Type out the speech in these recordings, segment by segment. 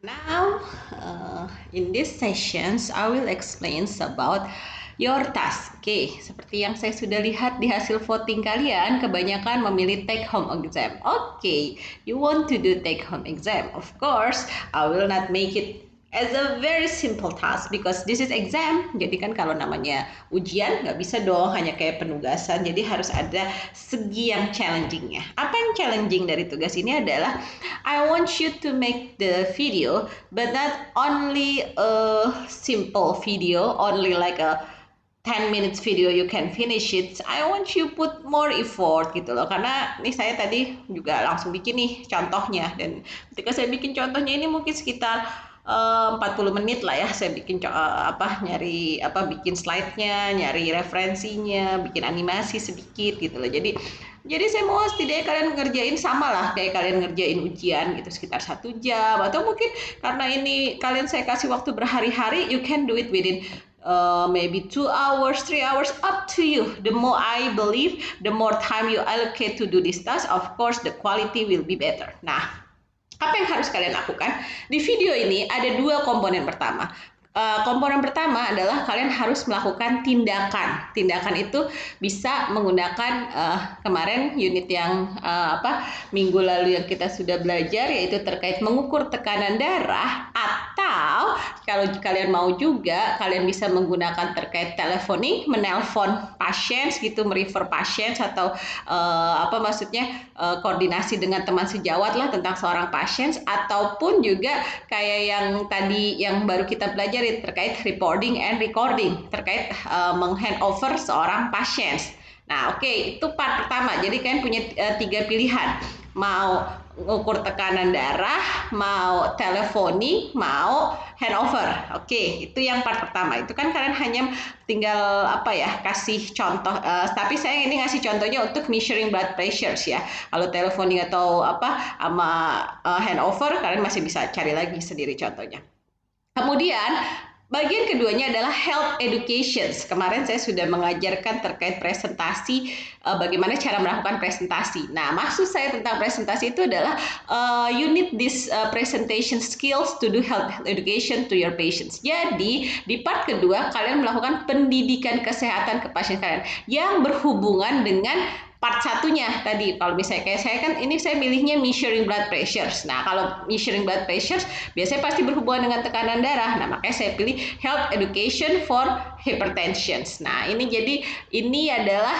Now, in this sessions, I will explain about your task. Oke, seperti yang saya sudah lihat di hasil voting kalian, kebanyakan memilih take home exam. Oke, you want to do take home exam. Of course, I will not make it as a very simple task because this is exam. Jadi kan kalau namanya ujian nggak bisa dong hanya kayak penugasan. Jadi harus ada segi yang challengingnya. Apa yang challenging dari tugas ini adalah I want you to make the video, but not only a simple video, only like a 10 minutes video you can finish it. I want you put more effort gitu loh. Karena nih saya tadi juga langsung bikin nih contohnya, dan ketika saya bikin contohnya ini mungkin sekitar 40 menit lah ya saya bikin bikin slide-nya, nyari referensinya, bikin animasi sedikit gitu loh. Jadi saya mau setidaknya kalian ngerjain sama lah kayak kalian ngerjain ujian gitu sekitar 1 jam, atau mungkin karena ini kalian saya kasih waktu berhari-hari, you can do it within maybe 2 hours, 3 hours, up to you. The more I believe, the more time you allocate to do this task, of course the quality will be better. Nah, apa yang harus kalian lakukan? Di video ini ada 2 komponen pertama. Komponen pertama adalah kalian harus melakukan tindakan. Tindakan itu bisa menggunakan kemarin unit yang minggu lalu yang kita sudah belajar, yaitu terkait mengukur tekanan darah, atau kalau kalian mau juga kalian bisa menggunakan terkait teleponing, menelpon pasien gitu, merefer pasien, atau koordinasi dengan teman sejawat lah tentang seorang pasien, ataupun juga kayak yang tadi yang baru kita belajar terkait reporting and recording, terkait menghandover seorang pasien. Nah, oke, itu part pertama. Jadi kalian punya 3 pilihan. Mau ukur tekanan darah, mau teleponi, mau handover. Oke, itu yang part pertama. Itu kan kalian hanya tinggal kasih contoh. Tapi saya ini ngasih contohnya untuk measuring blood pressures ya. Kalau teleponing atau sama handover, kalian masih bisa cari lagi sendiri contohnya. Kemudian bagian keduanya adalah health education. Kemarin saya sudah mengajarkan terkait presentasi, bagaimana cara melakukan presentasi. Nah, maksud saya tentang presentasi itu adalah you need this presentation skills to do health education to your patients. Jadi, di part kedua kalian melakukan pendidikan kesehatan ke pasien kalian yang berhubungan dengan part satunya tadi. Kalau misalnya kayak saya kan ini saya milihnya measuring blood pressures. Nah, kalau measuring blood pressures biasanya pasti berhubungan dengan tekanan darah. Nah, makanya saya pilih health education for hypertension. Nah, ini adalah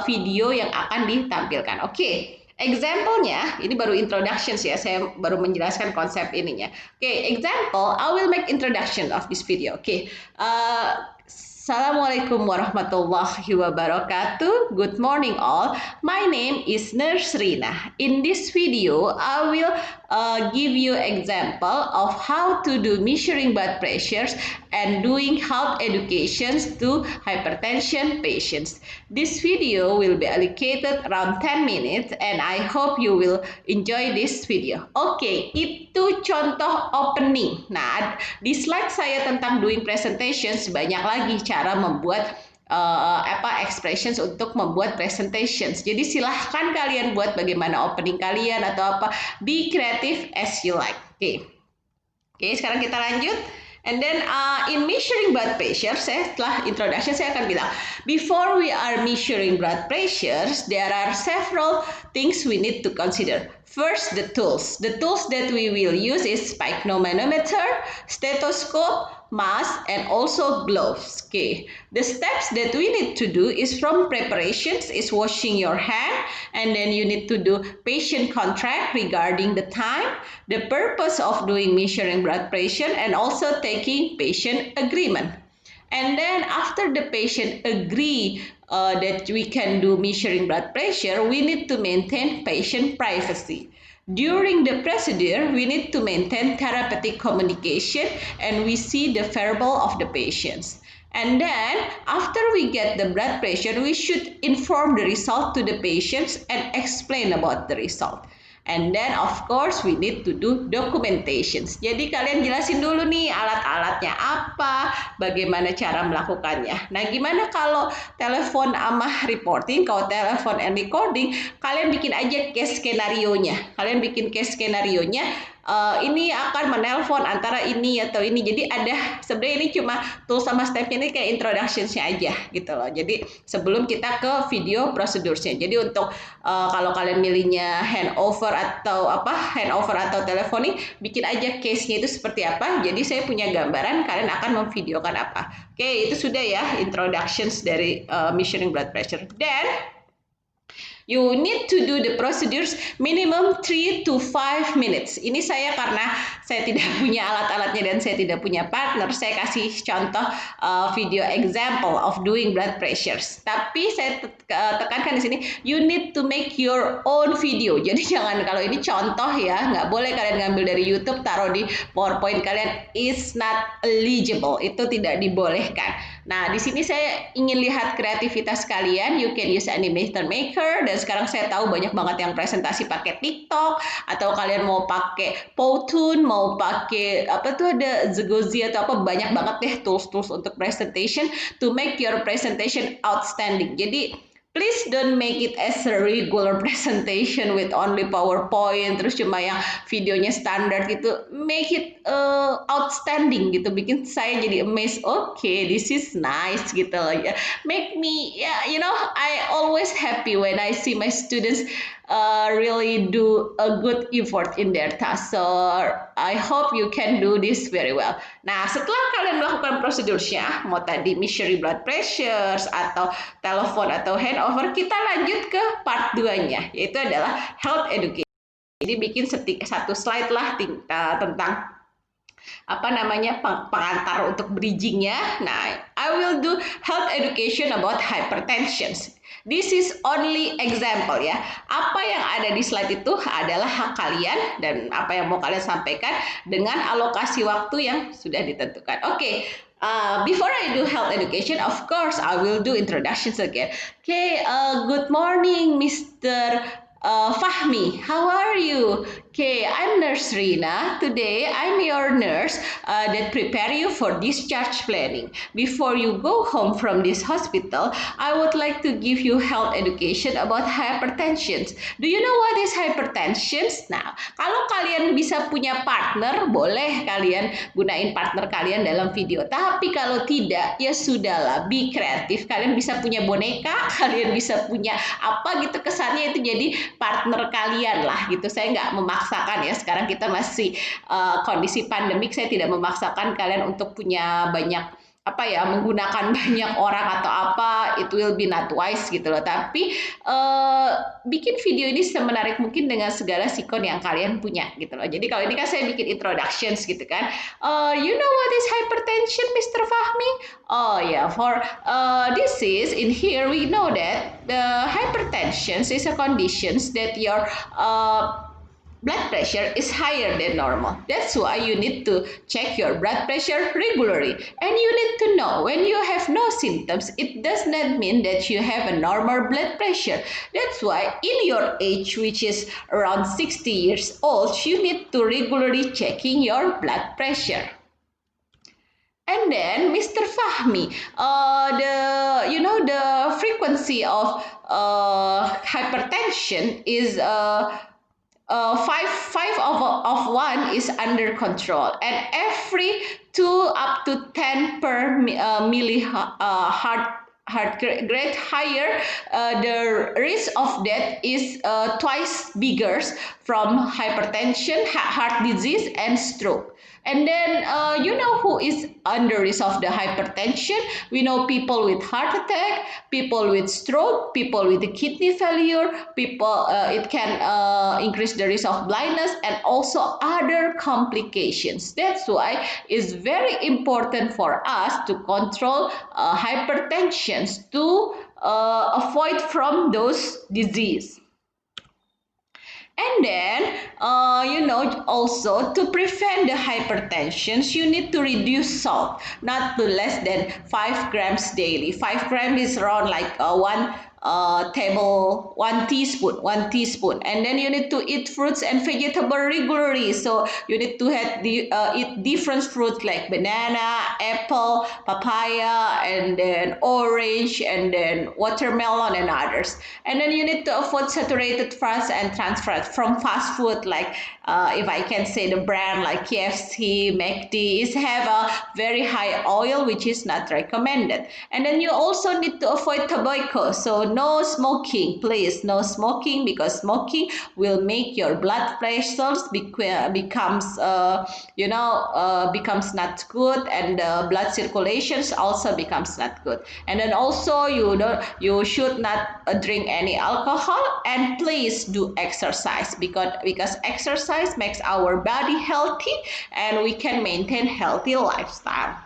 video yang akan ditampilkan. Oke. Example-nya, ini baru introductions ya, saya baru menjelaskan konsep ininya. Oke, example, I will make introduction of this video. Oke. Assalamualaikum warahmatullahi wabarakatuh. Good morning all. My name is Nurse Rina. In this video, I will give you example of how to do measuring blood pressures and doing health educations to hypertension patients. This video will be allocated around 10 minutes and I hope you will enjoy this video. Oke, itu contoh opening. Nah, di slide saya tentang doing presentations banyak lagi cara membuat expressions untuk membuat presentations. Jadi silahkan kalian buat bagaimana opening kalian atau apa. Be creative as you like. Oke, sekarang kita lanjut. And then in measuring blood pressure, setelah introduction saya akan bilang, before we are measuring blood pressures, there are several things we need to consider. First, the tools. The tools that we will use is spirometer, stethoscope, mask, and also gloves. Okay. The steps that we need to do is from preparations is washing your hand, and then you need to do patient contract regarding the time, the purpose of doing measuring blood pressure, and also taking patient agreement. And then after the patient agree that we can do measuring blood pressure, we need to maintain patient privacy. During the procedure, we need to maintain therapeutic communication and we see the verbal of the patients. And then after we get the blood pressure, we should inform the result to the patients and explain about the result. And then of course we need to do documentations. Jadi kalian jelasin dulu nih alat-alatnya apa, bagaimana cara melakukannya. Nah, gimana kalau telepon sama reporting? Kalau telepon and recording, kalian bikin aja case skenario-nya. Kalian bikin case skenario-nya ini akan menelpon antara ini atau ini. Jadi ada sebenarnya ini cuma tools sama stepnya ini kayak introduction-nya aja gitu loh. Jadi sebelum kita ke video prosedurnya. Jadi untuk kalau kalian milihnya handover atau teleponing, bikin aja case-nya itu seperti apa. Jadi saya punya gambaran kalian akan memvideokan apa. Oke, itu sudah ya introductions dari measuring blood pressure. Then you need to do the procedures minimum 3 to 5 minutes. Ini saya karena saya tidak punya alat-alatnya dan saya tidak punya partner, saya kasih contoh video example of doing blood pressures. Tapi saya tekankan di sini, you need to make your own video. Jadi jangan kalau ini contoh ya, nggak boleh kalian ngambil dari YouTube, taruh di PowerPoint kalian, is not eligible. Itu tidak dibolehkan. Nah, di sini saya ingin lihat kreativitas kalian. You can use Animator Maker, dan sekarang saya tahu banyak banget yang presentasi pakai TikTok, atau kalian mau pakai Powtoon, mau pakai apa tuh ada Zagozi atau apa, banyak banget deh tools-tools untuk presentation to make your presentation outstanding. Jadi please don't make it as a regular presentation with only PowerPoint, terus cuma yang videonya standar gitu. Make it outstanding gitu, bikin saya jadi amazed. Okay, this is nice gitu loh ya. Make me, I always happy when I see my students really do a good effort in their task. So I hope you can do this very well. Nah, setelah kalian melakukan prosedurnya, mau tadi measuring blood pressures atau telepon atau handover, kita lanjut ke part 2-nya, yaitu adalah health education. Jadi bikin satu slide lah tentang pengantar untuk bridgingnya. Nah, I will do health education about hypertension. This is only example ya. Apa yang ada di slide itu adalah hak kalian dan apa yang mau kalian sampaikan dengan alokasi waktu yang sudah ditentukan. Oke. Before I do health education, of course, I will do introductions again. Okay, good morning, Mr. Fahmi, how are you? Okay, I'm Nurse Rina. Today, I'm your nurse that prepare you for discharge planning. Before you go home from this hospital, I would like to give you health education about hypertension. Do you know what is hypertension? Nah, kalau kalian bisa punya partner, boleh kalian gunain partner kalian dalam video. Tapi kalau tidak, ya sudahlah, be kreatif. Kalian bisa punya boneka, kalian bisa punya apa gitu, kesannya itu jadi partner kalian lah gitu. Saya nggak memaksakan ya, sekarang kita masih kondisi pandemik, saya tidak memaksakan kalian untuk punya banyak menggunakan banyak orang atau apa, it will be not wise gitu loh. Tapi bikin video ini semenarik mungkin dengan segala sikon yang kalian punya gitu loh. Jadi kalau ini kan saya bikin introductions gitu kan. You know what is hypertension, Mr. Fahmi? Oh yeah, for this is in here we know that the hypertension is a condition that your blood pressure is higher than normal. That's why you need to check your blood pressure regularly. And you need to know when you have no symptoms, it does not mean that you have a normal blood pressure. That's why in your age, which is around 60 years old, you need to regularly checking your blood pressure. And then, Mr. Fahmi, the frequency of hypertension is 5 of 1 is under control, and every 2 up to 10 per heart rate higher, the risk of death is twice bigger from hypertension, heart disease, and stroke. And then who is under risk of the hypertension? We know people with heart attack, people with stroke, people with kidney failure, people it can increase the risk of blindness and also other complications. That's why it's very important for us to control hypertension to avoid from those disease. And then, also to prevent the hypertension, you need to reduce salt, not to less than 5 grams daily. 5 grams is around like 1 table, 1 teaspoon, and then you need to eat fruits and vegetable regularly. So you need to eat different fruits like banana, apple, papaya, and then orange, and then watermelon and others. And then you need to avoid saturated fats and trans fats from fast food, like if I can say the brand like KFC, McD, is have a very high oil, which is not recommended. And then you also need to avoid tobacco. So no smoking, please, no smoking, because smoking will make your blood pressures becomes becomes not good, and blood circulations also becomes not good. And then also you should not drink any alcohol, and please do exercise, because exercise makes our body healthy and we can maintain healthy lifestyle.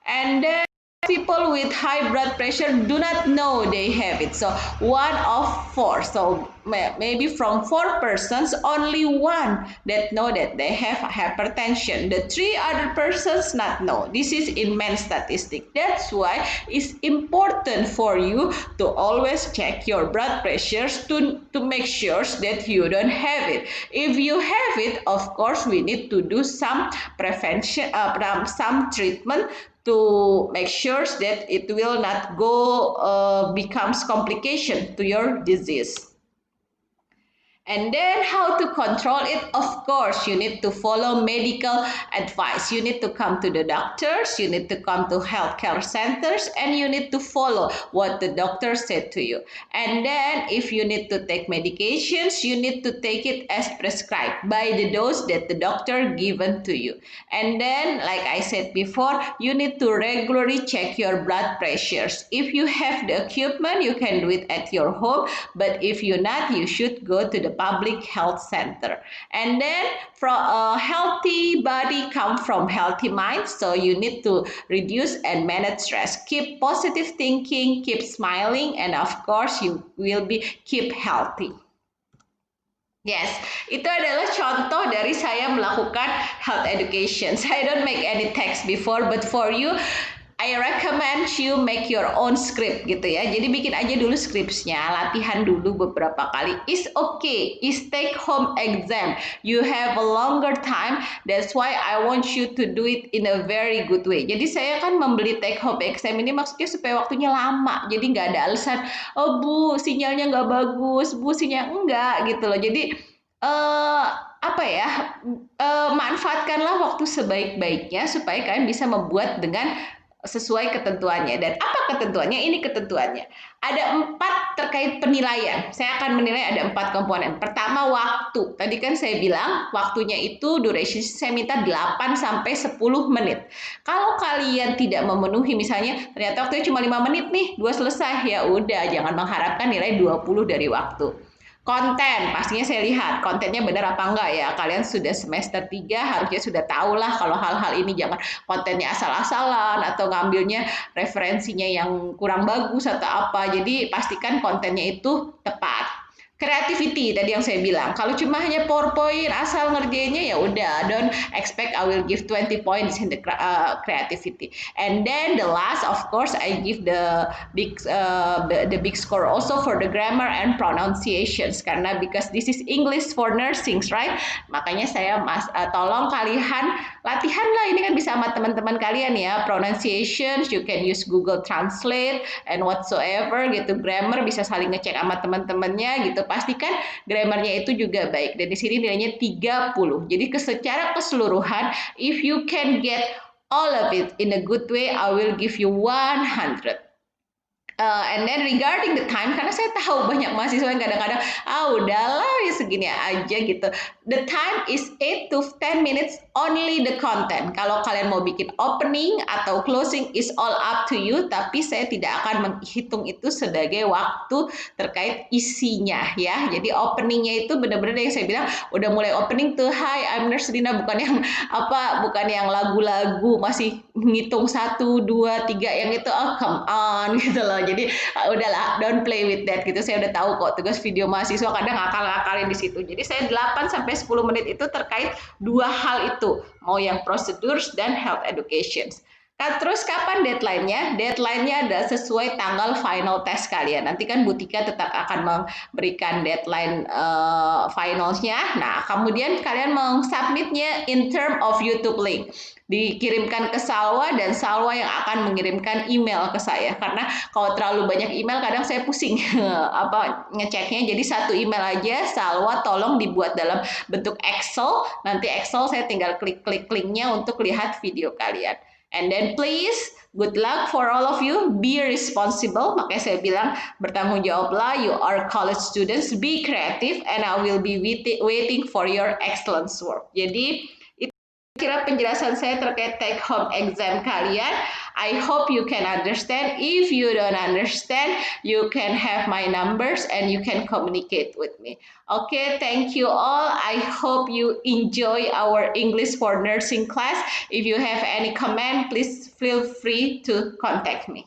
And then people with high blood pressure do not know they have it. So 1 of 4. So maybe from 4 persons, only 1 that know that they have hypertension. The 3 other persons not know. This is in men statistic. That's why it's important for you to always check your blood pressures to make sure that you don't have it. If you have it, of course, we need to do some prevention, some treatment to make sure that it will not go becomes complication to your disease. And then how to control it? Of course, you need to follow medical advice. You need to come to the doctors, you need to come to healthcare centers, and you need to follow what the doctor said to you. And then if you need to take medications, you need to take it as prescribed by the dose that the doctor given to you. And then, like I said before, you need to regularly check your blood pressures. If you have the equipment, you can do it at your home, but if you're not, you should go to the public health center. And then from a healthy body comes from healthy mind, so you need to reduce and manage stress. Keep positive thinking, keep smiling, and of course you will be keep healthy. Yes, itu adalah contoh dari saya melakukan health education. I don't make any text before, but for you I recommend you make your own script gitu ya. Jadi bikin aja dulu scriptsnya, latihan dulu beberapa kali. It's okay, it's take home exam. You have a longer time, that's why I want you to do it in a very good way. Jadi saya kan membeli take home exam ini maksudnya supaya waktunya lama. Jadi nggak ada alasan, oh Bu sinyalnya nggak bagus, Bu sinyal enggak gitu loh. Jadi manfaatkanlah waktu sebaik-baiknya supaya kalian bisa membuat dengan sesuai ketentuannya. Dan apa ketentuannya? Ini ketentuannya. Ada 4 terkait penilaian. Saya akan menilai ada 4 komponen. Pertama, waktu. Tadi kan saya bilang waktunya itu duration saya minta 8 sampai 10 menit. Kalau kalian tidak memenuhi, misalnya ternyata waktunya cuma 5 menit nih, 2 selesai, ya udah, jangan mengharapkan nilai 20 dari waktu. Konten, pastinya saya lihat kontennya benar apa enggak ya. Kalian sudah semester 3, harusnya sudah tahu lah kalau hal-hal ini. Jangan kontennya asal-asalan atau ngambilnya referensinya yang kurang bagus atau apa. Jadi pastikan kontennya itu tepat. Creativity tadi yang saya bilang. Kalau cuma hanya PowerPoint asal ngerjainnya, ya udah, don't expect I will give 20 points in the creativity. And then the last, of course, I give the big score also for the grammar and pronunciations, karena because this is English for nursing, right? Makanya saya tolong kalian latihan lah, ini kan bisa sama teman-teman kalian ya. Pronunciations you can use Google Translate and whatsoever gitu. Grammar bisa saling ngecek sama teman-temannya gitu. Pastikan grammarnya itu juga baik. Dan di sini nilainya 30. Jadi secara keseluruhan, if you can get all of it in a good way, I will give you 100. And then regarding the time, karena saya tahu banyak mahasiswa yang kadang-kadang, udahlah ya segini aja gitu. The time is 8 to 10 minutes, only the content. Kalau kalian mau bikin opening atau closing is all up to you, tapi saya tidak akan menghitung itu sebagai waktu terkait isinya ya. Jadi openingnya itu benar-benar yang saya bilang, udah mulai opening tuh, hi I'm Nurse Rina, bukan yang lagu-lagu masih ngitung 1, 2, 3 yang itu, come on gitu loh. Jadi udahlah, don't play with that gitu. Saya udah tahu kok tugas video mahasiswa kadang ngakal-ngakalin di situ. Jadi saya 8 sampai 10 menit itu terkait 2 hal itu, mau yang procedures dan health education. Terus kapan deadline-nya? Deadline-nya adalah sesuai tanggal final test kalian. Nanti kan Bu Tika tetap akan memberikan deadline finalsnya. Nah, kemudian kalian submitnya in term of YouTube link. Dikirimkan ke Salwa dan Salwa yang akan mengirimkan email ke saya. Karena kalau terlalu banyak email kadang saya pusing ngeceknya. Jadi satu email aja, Salwa tolong dibuat dalam bentuk Excel. Nanti Excel saya tinggal klik-klik linknya untuk lihat video kalian. And then please, good luck for all of you. Be responsible. Makanya saya bilang bertanggung jawablah. You are college students. Be creative, and I will be waiting for your excellent work. Jadi itu kira penjelasan saya terkait take home exam kalian. I hope you can understand. If you don't understand, you can have my numbers and you can communicate with me. Okay, thank you all. I hope you enjoy our English for Nursing class. If you have any comment, please feel free to contact me.